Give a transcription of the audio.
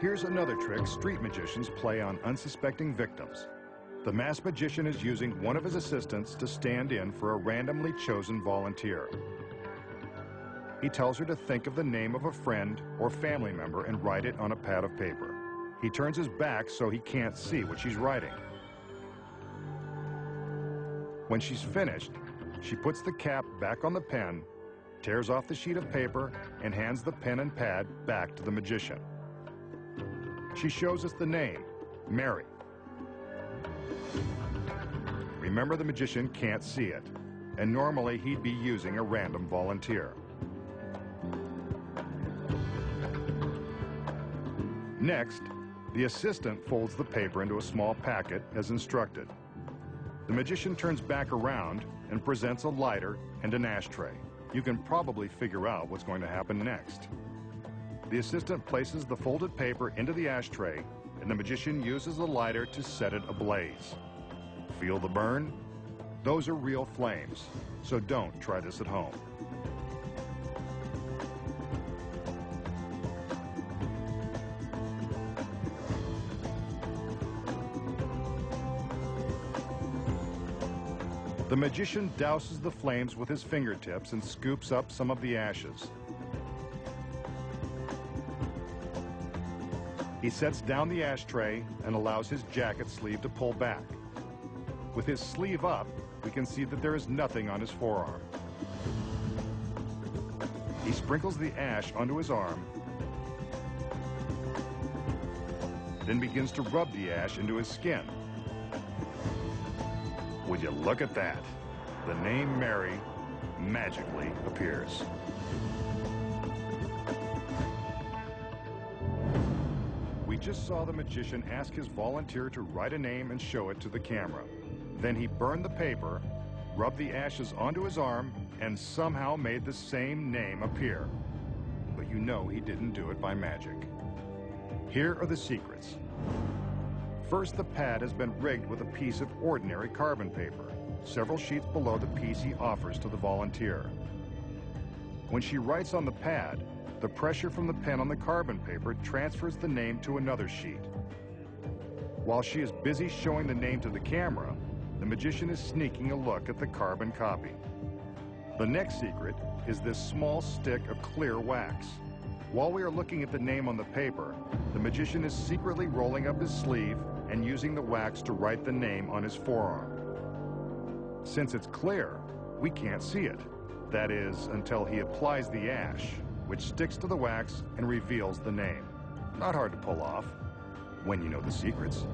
Here's another trick street magicians play on unsuspecting victims. The masked magician is using one of his assistants to stand in for a randomly chosen volunteer. He tells her to think of the name of a friend or family member and write it on a pad of paper. He turns his back so he can't see what she's writing. When she's finished, she puts the cap back on the pen, tears off the sheet of paper, and hands the pen and pad back to the magician. She shows us the name, Mary. Remember, the magician can't see it, and normally he'd be using a random volunteer. Next, the assistant folds the paper into a small packet as instructed. The magician turns back around and presents a lighter and an ashtray. You can probably figure out what's going to happen next. The assistant places the folded paper into the ashtray, and the magician uses the lighter to set it ablaze. Feel the burn? Those are real flames, so don't try this at home. The magician douses the flames with his fingertips and scoops up some of the ashes. He sets down the ashtray and allows his jacket sleeve to pull back. With his sleeve up, we can see that there is nothing on his forearm. He sprinkles the ash onto his arm, then begins to rub the ash into his skin. Would you look at that? The name Mary magically appears. We just saw the magician ask his volunteer to write a name and show it to the camera. Then he burned the paper, rubbed the ashes onto his arm, and somehow made the same name appear. But you know he didn't do it by magic. Here are the secrets. First, the pad has been rigged with a piece of ordinary carbon paper, several sheets below the piece he offers to the volunteer. When she writes on the pad, the pressure from the pen on the carbon paper transfers the name to another sheet. While she is busy showing the name to the camera, the magician is sneaking a look at the carbon copy. The next secret is this small stick of clear wax. While we are looking at the name on the paper, the magician is secretly rolling up his sleeve and using the wax to write the name on his forearm. Since it's clear, we can't see it. That is, until he applies the ash, which sticks to the wax and reveals the name. Not hard to pull off when you know the secrets.